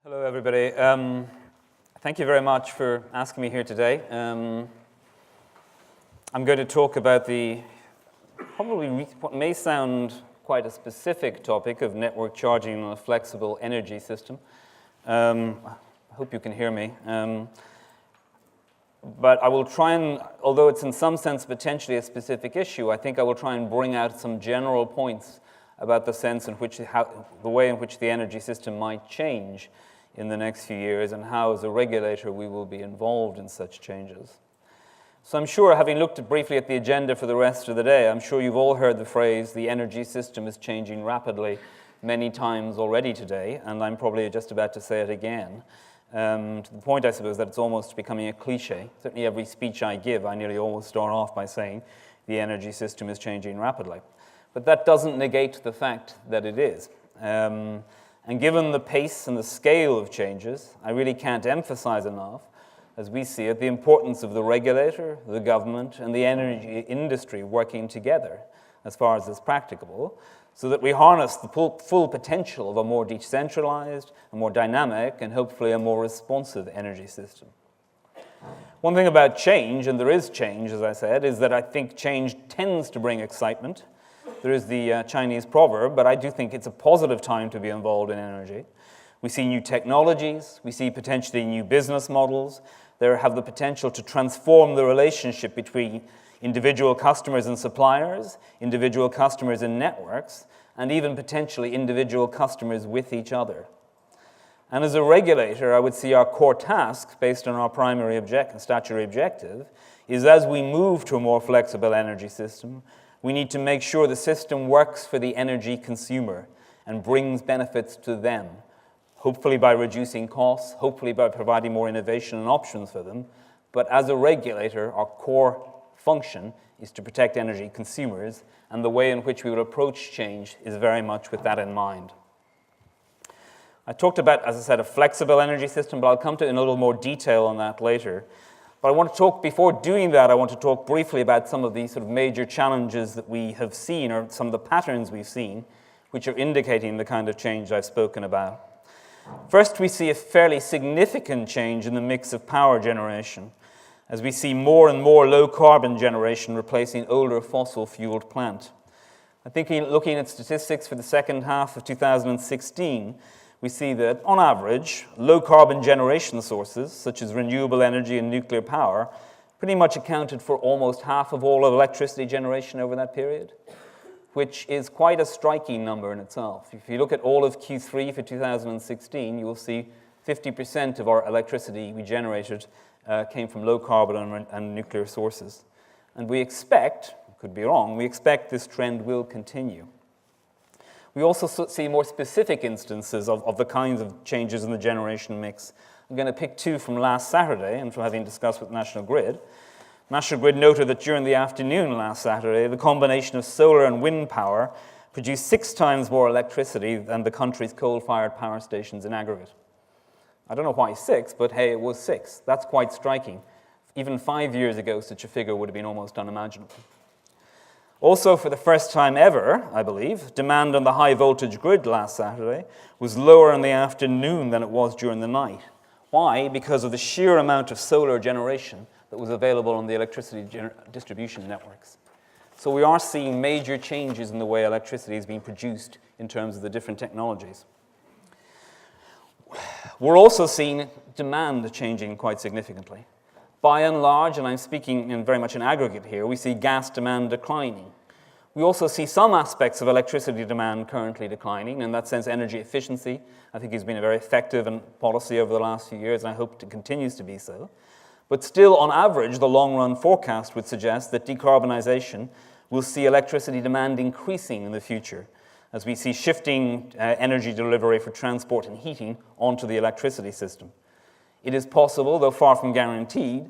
Hello, everybody. Thank you very much for asking me here today. I'm going to talk about what may sound quite a specific topic of network charging on a flexible energy system. I hope you can hear me. But I will try and, although it's in some sense potentially a specific issue, I think I will try and bring out some general points about the sense in which, the way in which the energy system might change in the next few years, and how, as a regulator, we will be involved in such changes. So I'm sure, having looked briefly at the agenda for the rest of the day, I'm sure you've all heard the phrase, the energy system is changing rapidly, many times already today, and I'm probably just about to say it again. To the point, I suppose, that it's almost becoming a cliche. Certainly every speech I give, I nearly always start off by saying the energy system is changing rapidly. But that doesn't negate the fact that it is. And given the pace and the scale of changes, I really can't emphasize enough, as we see it, the importance of the regulator, the government, and the energy industry working together, as far as is practicable, so that we harness the full potential of a more decentralized, a more dynamic, and hopefully a more responsive energy system. One thing about change, and there is change, as I said, is that I think change tends to bring excitement. There is the Chinese proverb, but I do think it's a positive time to be involved in energy. We see new technologies, we see potentially new business models. They have the potential to transform the relationship between individual customers and suppliers, individual customers and networks, and even potentially individual customers with each other. And as a regulator, I would see our core task, based on our primary statutory objective, is as we move to a more flexible energy system, we need to make sure the system works for the energy consumer and brings benefits to them, hopefully by reducing costs, hopefully by providing more innovation and options for them. But as a regulator, our core function is to protect energy consumers, and the way in which we will approach change is very much with that in mind. I talked about, as I said, a flexible energy system, but I'll come to in a little more detail on that later. But I want to talk, before doing that, I want to talk briefly about some of the sort of major challenges that we have seen, or some of the patterns we've seen, which are indicating the kind of change I've spoken about. First, we see a fairly significant change in the mix of power generation, as we see more and more low-carbon generation replacing older fossil-fueled plant. I think looking at statistics for the second half of 2016, we see that, on average, low-carbon generation sources, such as renewable energy and nuclear power, pretty much accounted for almost half of all electricity generation over that period, which is quite a striking number in itself. If you look at all of Q3 for 2016, you will see 50% of our electricity we generated came from low-carbon and nuclear sources. And we expect, could be wrong, we expect this trend will continue. We also see more specific instances of the kinds of changes in the generation mix. I'm going to pick two from last Saturday and from having discussed with National Grid. National Grid noted that during the afternoon last Saturday, the combination of solar and wind power produced 6 times more electricity than the country's coal-fired power stations in aggregate. I don't know why 6, but hey, it was 6. That's quite striking. Even 5 years ago, such a figure would have been almost unimaginable. Also, for the first time ever, I believe, demand on the high-voltage grid last Saturday was lower in the afternoon than it was during the night. Why? Because of the sheer amount of solar generation that was available on the electricity distribution networks. So we are seeing major changes in the way electricity is being produced in terms of the different technologies. We're also seeing demand changing quite significantly. By and large, and I'm speaking in very much in aggregate here, we see gas demand declining. We also see some aspects of electricity demand currently declining. In that sense, energy efficiency, I think, has been a very effective policy over the last few years, and I hope it continues to be so. But still, on average, the long-run forecast would suggest that decarbonization will see electricity demand increasing in the future, as we see shifting energy delivery for transport and heating onto the electricity system. It is possible, though far from guaranteed,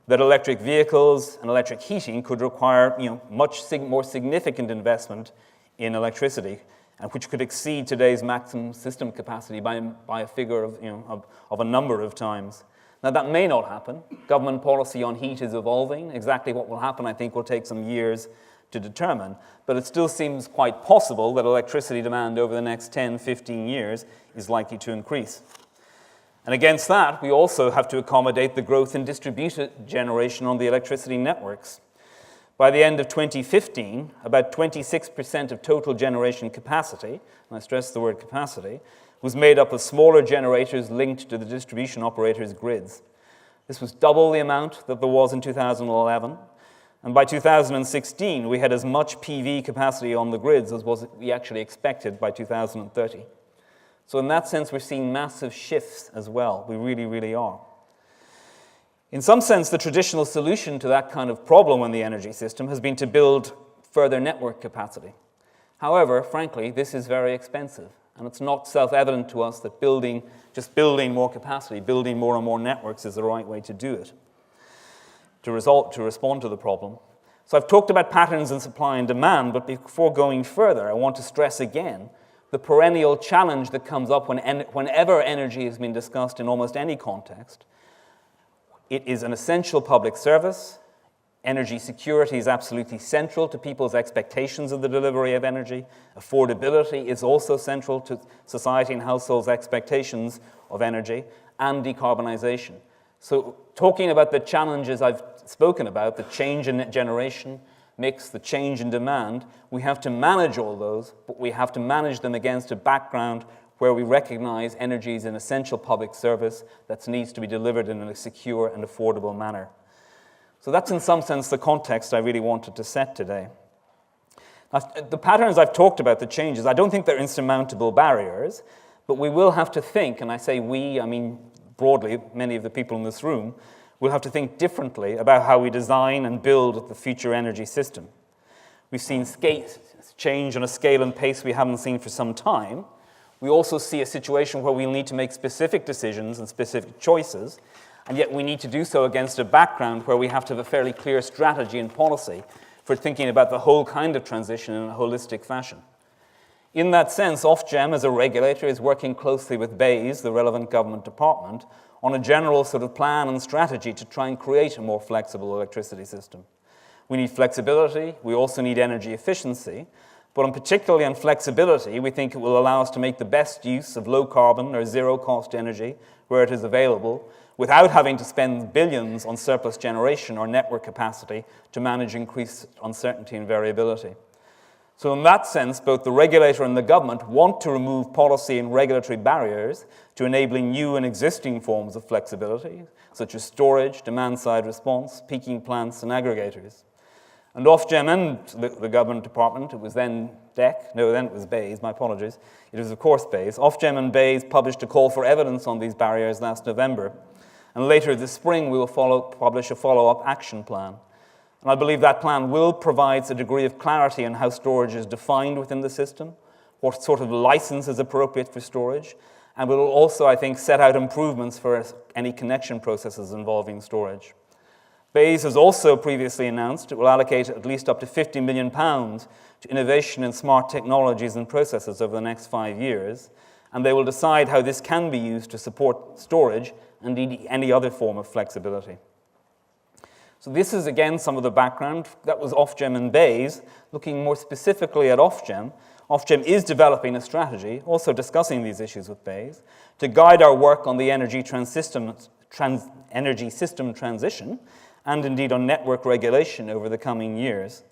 that electric vehicles and electric heating could require much more significant investment in electricity, and which could exceed today's maximum system capacity by a figure of a number of times. Now, that may not happen. Government policy on heat is evolving. Exactly what will happen, I think, will take some years to determine, but it still seems quite possible that electricity demand over the next 10, 15 years is likely to increase. And against that, we also have to accommodate the growth in distributed generation on the electricity networks. By the end of 2015, about 26% of total generation capacity, and I stress the word capacity, was made up of smaller generators linked to the distribution operators' grids. This was double the amount that there was in 2011. And by 2016, we had as much PV capacity on the grids as we actually expected by 2030. So in that sense, we're seeing massive shifts as well. We really, really are. In some sense, the traditional solution to that kind of problem in the energy system has been to build further network capacity. However, frankly, this is very expensive. And it's not self-evident to us that just building more capacity, building more and more networks is the right way to do it, to respond to the problem. So I've talked about patterns in supply and demand, but before going further, I want to stress again the perennial challenge that comes up whenever energy has been discussed in almost any context. It is an essential public service. Energy security is absolutely central to people's expectations of the delivery of energy. Affordability is also central to society and households' expectations of energy, and decarbonization. So talking about the challenges I've spoken about, the change in generation mix, the change in demand, we have to manage all those, but we have to manage them against a background where we recognize energy is an essential public service that needs to be delivered in a secure and affordable manner. So that's in some sense the context I really wanted to set today. Now, the patterns I've talked about, the changes, I don't think they're insurmountable barriers, but we will have to think, and I say we, I mean broadly, many of the people in this room, we'll have to think differently about how we design and build the future energy system. We've seen change on a scale and pace we haven't seen for some time. We also see a situation where we'll need to make specific decisions and specific choices, and yet we need to do so against a background where we have to have a fairly clear strategy and policy for thinking about the whole kind of transition in a holistic fashion. In that sense, Ofgem, as a regulator, is working closely with BEIS, the relevant government department, on a general sort of plan and strategy to try and create a more flexible electricity system. We need flexibility, we also need energy efficiency, but particularly on flexibility, we think it will allow us to make the best use of low-carbon or zero-cost energy where it is available, without having to spend billions on surplus generation or network capacity to manage increased uncertainty and variability. So in that sense, both the regulator and the government want to remove policy and regulatory barriers to enabling new and existing forms of flexibility, such as storage, demand-side response, peaking plants, and aggregators. And Ofgem and the government department, it was then then it was BEIS, my apologies. It was of course BEIS. Ofgem and BEIS published a call for evidence on these barriers last November. And later this spring, we will publish a follow-up action plan. And I believe that plan will provide a degree of clarity on how storage is defined within the system, what sort of license is appropriate for storage, and will also, I think, set out improvements for any connection processes involving storage. BEIS has also previously announced it will allocate at least up to £50 million to innovation in smart technologies and processes over the next 5 years, and they will decide how this can be used to support storage and any other form of flexibility. So this is, again, some of the background. That was Ofgem and BEIS. Looking more specifically at Ofgem, Ofgem is developing a strategy, also discussing these issues with BEIS, to guide our work on the energy system transition, and indeed on network regulation over the coming years.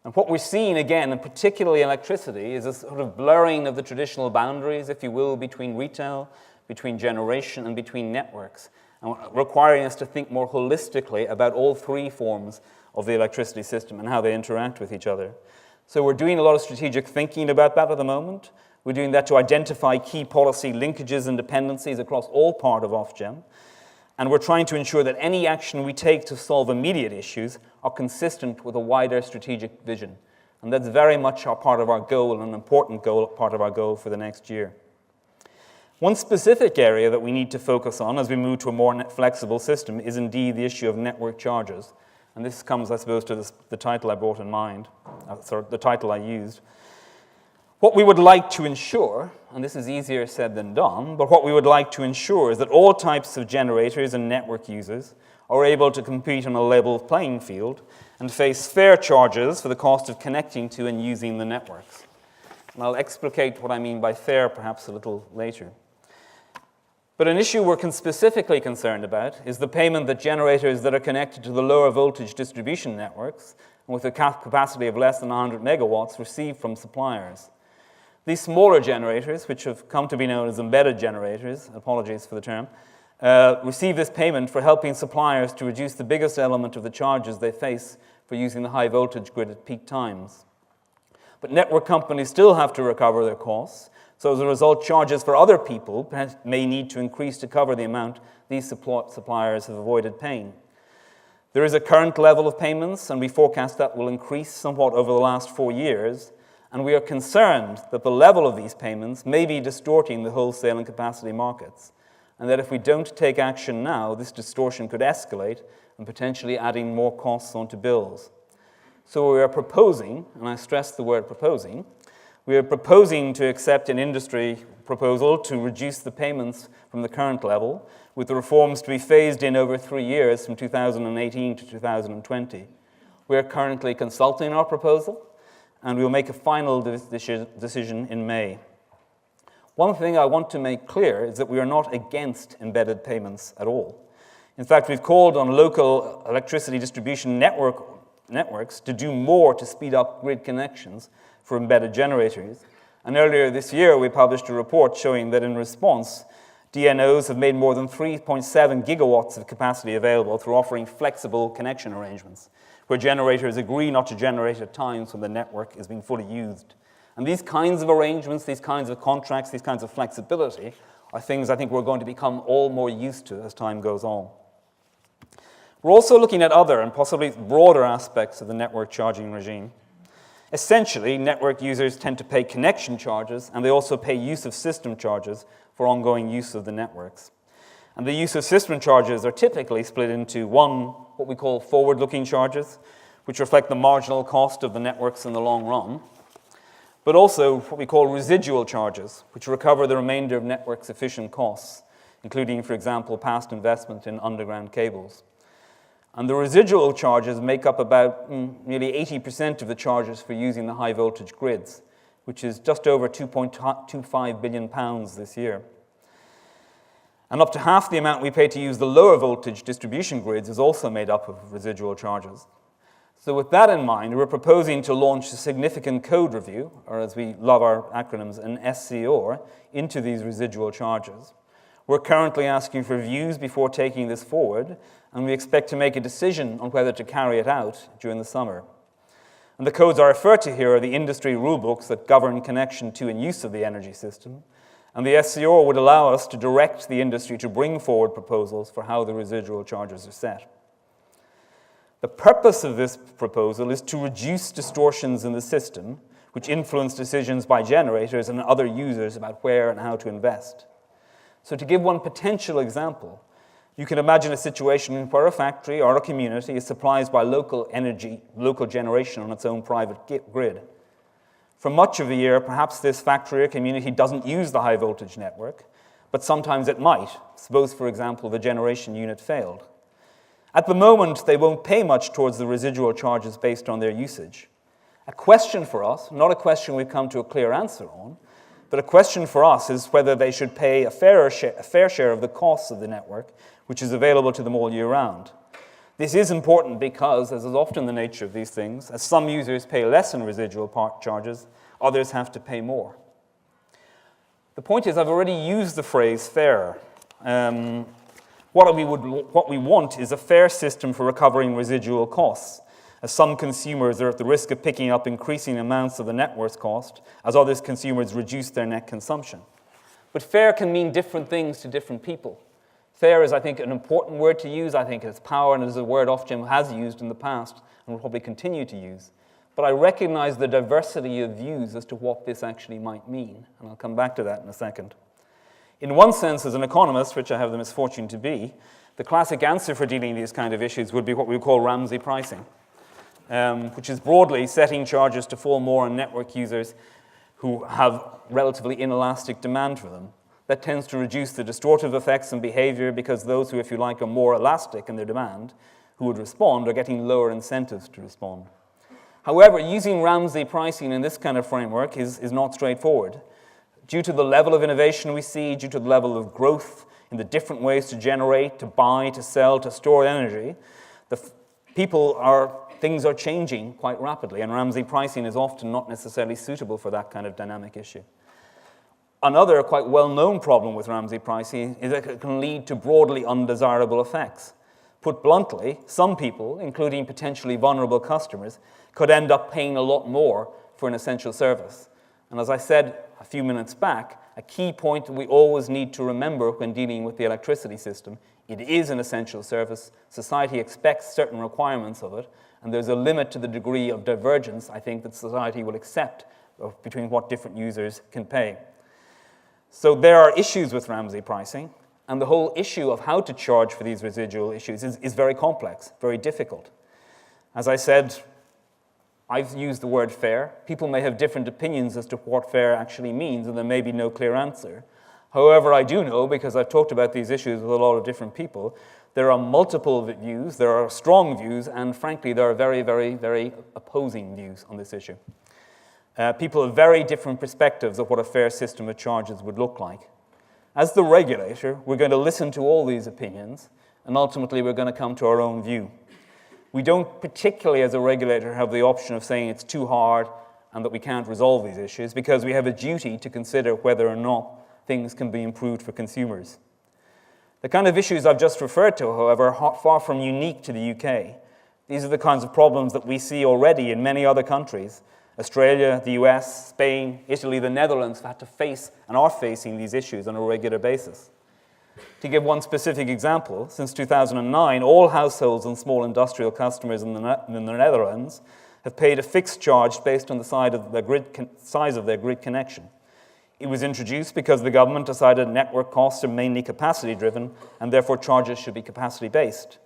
And what we're seeing, again, and particularly electricity, is a sort of blurring of the traditional boundaries, if you will, between retail, between generation, and between networks, and requiring us to think more holistically about all three forms of the electricity system and how they interact with each other. So we're doing a lot of strategic thinking about that at the moment. We're doing that to identify key policy linkages and dependencies across all part of Ofgem. And we're trying to ensure that any action we take to solve immediate issues are consistent with a wider strategic vision. And that's very much part of our goal, an important goal, part of our goal for the next year. One specific area that we need to focus on as we move to a more flexible system is indeed the issue of network charges. And this comes, I suppose, to the title I brought in mind, the title I used. What we would like to ensure, and this is easier said than done, but what we would like to ensure is that all types of generators and network users are able to compete on a level playing field and face fair charges for the cost of connecting to and using the networks. And I'll explicate what I mean by fair perhaps a little later. But an issue we're specifically concerned about is the payment that generators that are connected to the lower voltage distribution networks and with a capacity of less than 100 megawatts receive from suppliers. These smaller generators, which have come to be known as embedded generators, apologies for the term, receive this payment for helping suppliers to reduce the biggest element of the charges they face for using the high voltage grid at peak times. But network companies still have to recover their costs, so as a result, charges for other people may need to increase to cover the amount these suppliers have avoided paying. There is a current level of payments, and we forecast that will increase somewhat over the last 4 years, and we are concerned that the level of these payments may be distorting the wholesale and capacity markets, and that if we don't take action now, this distortion could escalate and potentially adding more costs onto bills. So we are proposing, and I stress the word proposing, we are proposing to accept an industry proposal to reduce the payments from the current level, with the reforms to be phased in over 3 years from 2018 to 2020. We are currently consulting our proposal, and we will make a final decision in May. One thing I want to make clear is that we are not against embedded payments at all. In fact, we've called on local electricity distribution networks to do more to speed up grid connections for embedded generators. And earlier this year, we published a report showing that in response, DNOs have made more than 3.7 gigawatts of capacity available through offering flexible connection arrangements, where generators agree not to generate at times when the network is being fully used. And these kinds of arrangements, these kinds of contracts, these kinds of flexibility are things I think we're going to become all more used to as time goes on. We're also looking at other and possibly broader aspects of the network charging regime. Essentially, network users tend to pay connection charges, and they also pay use of system charges for ongoing use of the networks. And the use of system charges are typically split into one, what we call forward-looking charges, which reflect the marginal cost of the networks in the long run, but also what we call residual charges, which recover the remainder of networks' efficient costs, including, for example, past investment in underground cables. And the residual charges make up about nearly 80% of the charges for using the high voltage grids, which is just over £2.25 billion this year. And up to half the amount we pay to use the lower voltage distribution grids is also made up of residual charges. So with that in mind, we're proposing to launch a significant code review, or as we love our acronyms, an SCR, into these residual charges. We're currently asking for views before taking this forward, and we expect to make a decision on whether to carry it out during the summer. And the codes I refer to here are the industry rulebooks that govern connection to and use of the energy system, and the SCR would allow us to direct the industry to bring forward proposals for how the residual charges are set. The purpose of this proposal is to reduce distortions in the system, which influence decisions by generators and other users about where and how to invest. So to give one potential example, you can imagine a situation where a factory or a community is supplied by local generation on its own private grid. For much of the year, perhaps this factory or community doesn't use the high voltage network, but sometimes it might. Suppose, for example, the generation unit failed. At the moment, they won't pay much towards the residual charges based on their usage. A question for us, not a question we've come to a clear answer on, but a question for us is whether they should pay a fair share of the costs of the network, which is available to them all year round. This is important because, as is often the nature of these things, as some users pay less in residual charges, others have to pay more. The point is, I've already used the phrase fair. What we want is a fair system for recovering residual costs, as some consumers are at the risk of picking up increasing amounts of the network's cost, as other consumers reduce their net consumption. But fair can mean different things to different people. Fair is, I think, an important word to use. I think it's power, and it's a word Ofgem has used in the past and will probably continue to use. But I recognize the diversity of views as to what this actually might mean, and I'll come back to that in a second. In one sense, as an economist, which I have the misfortune to be, the classic answer for dealing with these kind of issues would be what we call Ramsey pricing, which is broadly setting charges to fall more on network users who have relatively inelastic demand for them. That tends to reduce the distortive effects and behavior because those who, if you like, are more elastic in their demand, who would respond, are getting lower incentives to respond. However, using Ramsey pricing in this kind of framework is not straightforward. Due to the level of innovation we see, due to the level of growth in the different ways to generate, to buy, to sell, to store energy, things are changing quite rapidly, and Ramsey pricing is often not necessarily suitable for that kind of dynamic issue. Another quite well-known problem with Ramsey pricing is that it can lead to broadly undesirable effects. Put bluntly, some people, including potentially vulnerable customers, could end up paying a lot more for an essential service. And as I said a few minutes back, a key point that we always need to remember when dealing with the electricity system, it is an essential service. Society expects certain requirements of it, and there's a limit to the degree of divergence, I think, that society will accept between what different users can pay. So there are issues with Ramsey pricing, and the whole issue of how to charge for these residual issues is very complex, very difficult. As I said, I've used the word fair. People may have different opinions as to what fair actually means, and there may be no clear answer. However, I do know, because I've talked about these issues with a lot of different people, there are multiple views, there are strong views, and frankly, there are very, very, very opposing views on this issue. People have very different perspectives of what a fair system of charges would look like. As the regulator, we're going to listen to all these opinions, and ultimately we're going to come to our own view. We don't particularly, as a regulator, have the option of saying it's too hard and that we can't resolve these issues, because we have a duty to consider whether or not things can be improved for consumers. The kind of issues I've just referred to, however, are far from unique to the UK. These are the kinds of problems that we see already in many other countries. Australia, the US, Spain, Italy, the Netherlands have had to face and are facing these issues on a regular basis. To give one specific example, since 2009, all households and small industrial customers in the Netherlands have paid a fixed charge based on the size of their grid connection. It was introduced because the government decided network costs are mainly capacity-driven, and therefore charges should be capacity-based.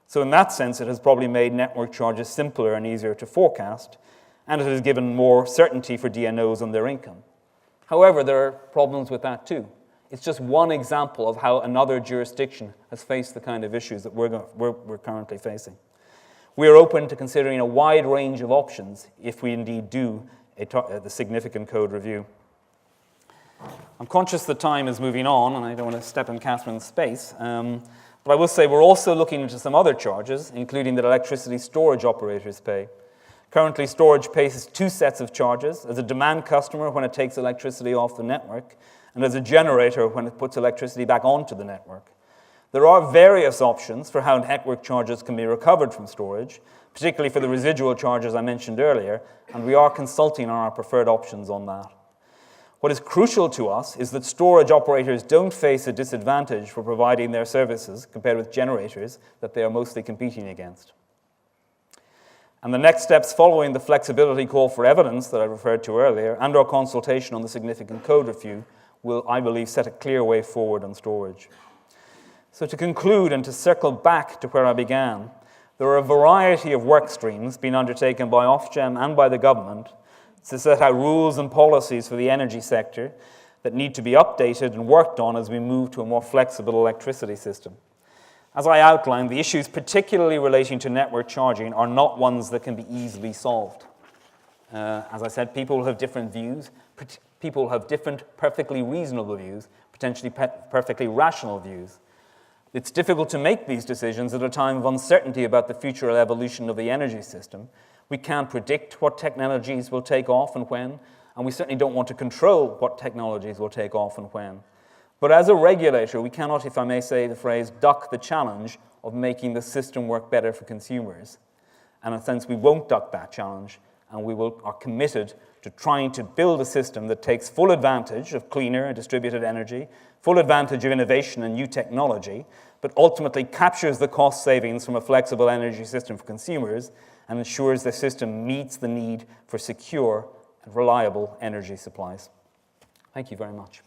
So in that sense, it has probably made network charges simpler and easier to forecast, and it has given more certainty for DNOs on their income. However, there are problems with that too. It's just one example of how another jurisdiction has faced the kind of issues that we're currently facing. We are open to considering a wide range of options if we indeed do the significant code review. I'm conscious the time is moving on, and I don't want to step in Catherine's space, but I will say we're also looking into some other charges, including that electricity storage operators pay. Currently, storage pays two sets of charges: as a demand customer when it takes electricity off the network, and as a generator when it puts electricity back onto the network. There are various options for how network charges can be recovered from storage, particularly for the residual charges I mentioned earlier, and we are consulting on our preferred options on that. What is crucial to us is that storage operators don't face a disadvantage for providing their services compared with generators that they are mostly competing against. And the next steps following the flexibility call for evidence that I referred to earlier and our consultation on the significant code review will, I believe, set a clear way forward on storage. So to conclude and to circle back to where I began, there are a variety of work streams being undertaken by Ofgem and by the government to set out rules and policies for the energy sector that need to be updated and worked on as we move to a more flexible electricity system. As I outlined, the issues particularly relating to network charging are not ones that can be easily solved. As I said, people have different views. People have different perfectly reasonable views, potentially perfectly rational views. It's difficult to make these decisions at a time of uncertainty about the future evolution of the energy system. We can't predict what technologies will take off and when, and we certainly don't want to control what technologies will take off and when. But as a regulator, we cannot, if I may say the phrase, duck the challenge of making the system work better for consumers. And in a sense, we won't duck that challenge, and we are committed to trying to build a system that takes full advantage of cleaner and distributed energy, full advantage of innovation and new technology, but ultimately captures the cost savings from a flexible energy system for consumers and ensures the system meets the need for secure and reliable energy supplies. Thank you very much.